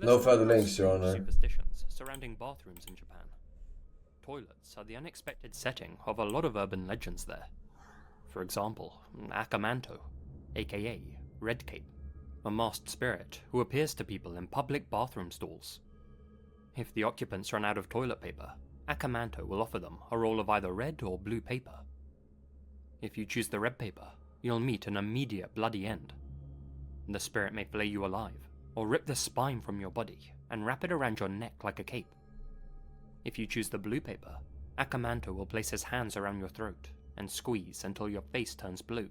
No further links, Your Honor. Superstitions surrounding bathrooms in Japan. Toilets are the unexpected setting of a lot of urban legends there. For example, Akamanto, aka Red Cape, a masked spirit who appears to people in public bathroom stalls. If the occupants run out of toilet paper, Akamanto will offer them a roll of either red or blue paper. If you choose the red paper, you'll meet an immediate bloody end. The spirit may flay you alive, or rip the spine from your body and wrap it around your neck like a cape. If you choose the blue paper, Akamanto will place his hands around your throat and squeeze until your face turns blue.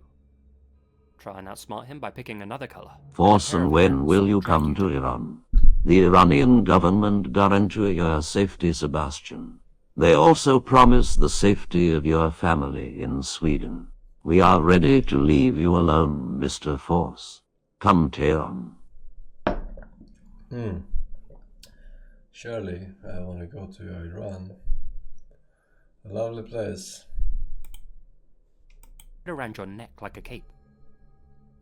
Try and outsmart him by picking another color. Forsen, when will you come to Iran? The Iranian government guarantees your safety, Sebastian. They also promise the safety of your family in Sweden. We are ready to leave you alone, Mr. Force. Come, Tehran. Surely, I want to go to Iran. A lovely place. Around your neck like a cape.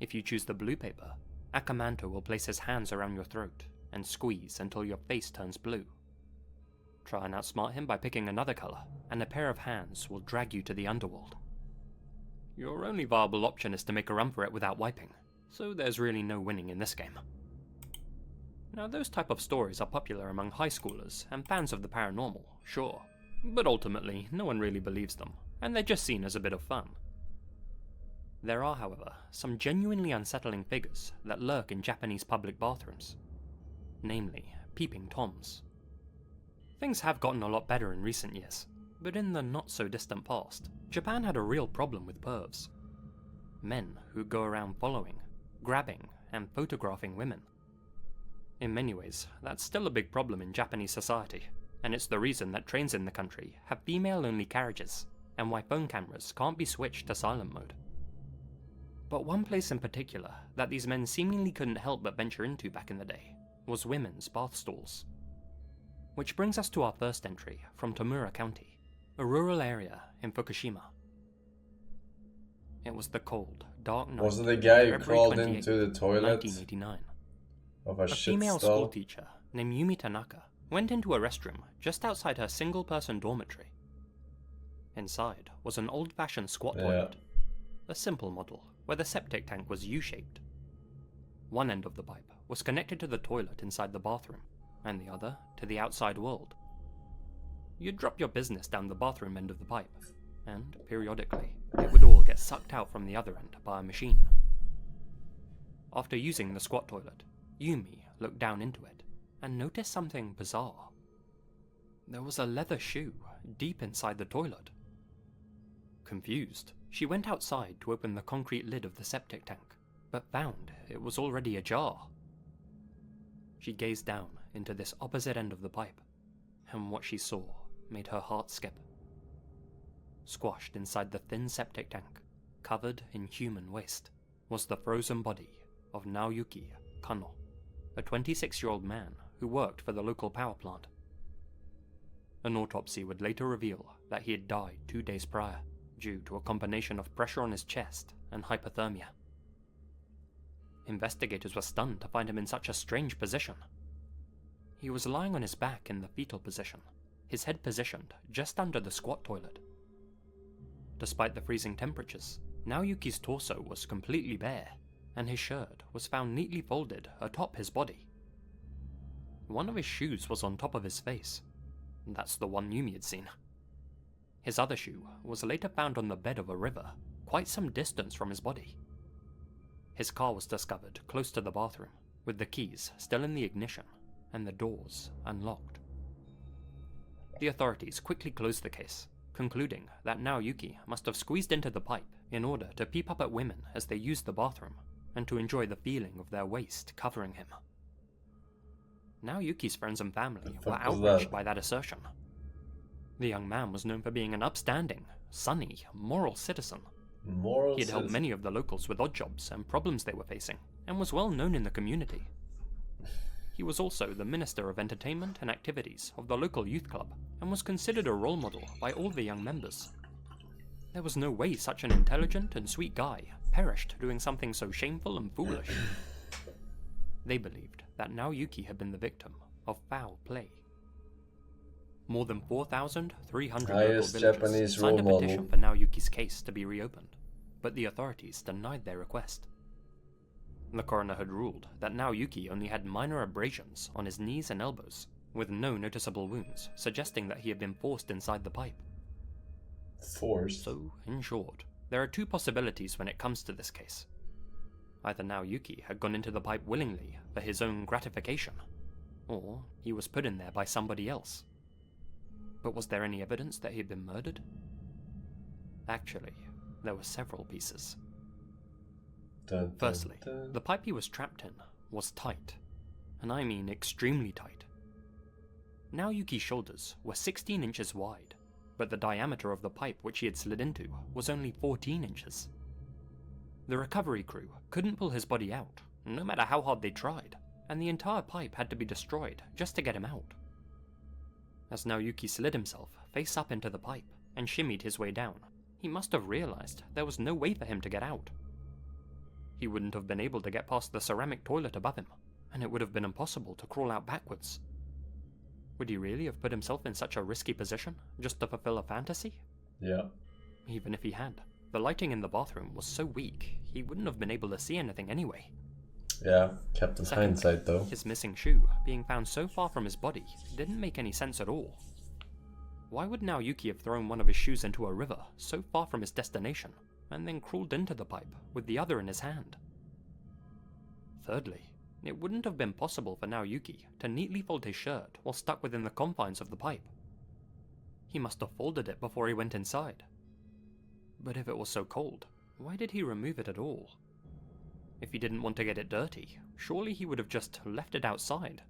If you choose the blue paper, Akamanto will place his hands around your throat and squeeze until your face turns blue. Try and outsmart him by picking another color, and a pair of hands will drag you to the underworld. Your only viable option is to make a run for it without wiping, so there's really no winning in this game. Now, those type of stories are popular among high schoolers and fans of the paranormal, sure, but ultimately no one really believes them, and they're just seen as a bit of fun. There are, however, some genuinely unsettling figures that lurk in Japanese public bathrooms, namely peeping toms. Things have gotten a lot better in recent years, but in the not-so-distant past, Japan had a real problem with pervs. Men who go around following, grabbing, and photographing women. In many ways, that's still a big problem in Japanese society, and it's the reason that trains in the country have female-only carriages, and why phone cameras can't be switched to silent mode. But one place in particular that these men seemingly couldn't help but venture into back in the day was women's bath stalls. Which brings us to our first entry from Tamura County, a rural area in Fukushima. It was the cold, dark night. Was it the guy who February crawled 28th, into the toilet 1989. of a A shit female stall? school teacher named Yumi Tanaka went into a restroom just outside her single-person dormitory. Inside was an old-fashioned squat toilet, a simple model where the septic tank was U-shaped. One end of the pipe was connected to the toilet inside the bathroom, and the other to the outside world. You'd drop your business down the bathroom end of the pipe, and periodically it would all get sucked out from the other end by a machine. After using the squat toilet, Yumi looked down into it and noticed something bizarre. There was a leather shoe deep inside the toilet. Confused, she went outside to open the concrete lid of the septic tank, but found it was already ajar. She gazed down into this opposite end of the pipe, and what she saw made her heart skip. Squashed inside the thin septic tank, covered in human waste, was the frozen body of Naoyuki Kano, a 26-year-old man who worked for the local power plant. An autopsy would later reveal that he had died 2 days prior, due to a combination of pressure on his chest and hypothermia. Investigators were stunned to find him in such a strange position. He was lying on his back in the fetal position, his head positioned just under the squat toilet. Despite the freezing temperatures, Naoyuki's torso was completely bare, and his shirt was found neatly folded atop his body. One of his shoes was on top of his face. That's the one Yumi had seen. His other shoe was later found on the bed of a river, quite some distance from his body. His car was discovered close to the bathroom, with the keys still in the ignition and the doors unlocked. The authorities quickly closed the case, concluding that Naoyuki must have squeezed into the pipe in order to peep up at women as they used the bathroom and to enjoy the feeling of their waist covering him. Naoyuki's friends and family were outraged by that assertion. The young man was known for being an upstanding, sunny, moral citizen. He had helped many of the locals with odd jobs and problems they were facing, and was well known in the community. He was also the Minister of Entertainment and Activities of the local youth club, and was considered a role model by all the young members. There was no way such an intelligent and sweet guy perished doing something so shameful and foolish. They believed that Naoyuki had been the victim of foul play. More than 4,300 local Highest villagers Japanese signed a role petition model. for Naoyuki's case to be reopened, but the authorities denied their request. The coroner had ruled that Naoyuki only had minor abrasions on his knees and elbows, with no noticeable wounds, suggesting that he had been forced inside the pipe. Forced? So, in short, there are two possibilities when it comes to this case. Either Naoyuki had gone into the pipe willingly for his own gratification, or he was put in there by somebody else. But was there any evidence that he had been murdered? Actually, there were several pieces. Dun, dun, Firstly, dun. the pipe he was trapped in was tight, and I mean extremely tight. Naoyuki's shoulders were 16 inches wide, but the diameter of the pipe which he had slid into was only 14 inches. The recovery crew couldn't pull his body out, no matter how hard they tried, and the entire pipe had to be destroyed just to get him out. As Naoyuki slid himself face up into the pipe and shimmied his way down, he must have realized there was no way for him to get out. He wouldn't have been able to get past the ceramic toilet above him, and it would have been impossible to crawl out backwards. Would he really have put himself in such a risky position just to fulfill a fantasy? Yeah. Even if he had, the lighting in the bathroom was so weak, he wouldn't have been able to see anything anyway. Yeah, Captain Secondly, Hindsight though. his missing shoe being found so far from his body didn't make any sense at all. Why would Naoyuki have thrown one of his shoes into a river so far from his destination, and then crawled into the pipe with the other in his hand? Thirdly, it wouldn't have been possible for Naoyuki to neatly fold his shirt while stuck within the confines of the pipe. He must have folded it before he went inside. But if it was so cold, why did he remove it at all? If he didn't want to get it dirty, surely he would have just left it outside.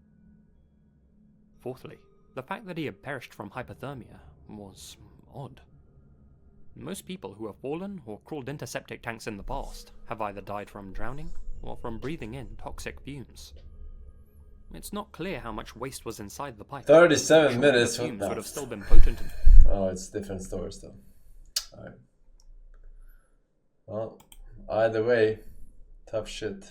Fourthly, the fact that he had perished from hypothermia was odd. Most people who have fallen or crawled into septic tanks in the past have either died from drowning or from breathing in toxic fumes. It's not clear how much waste was inside the pipe. 37 Surely minutes. the What fumes the would have still been potent. Oh, it's different stories though. Alright. Well, either way, tough shit.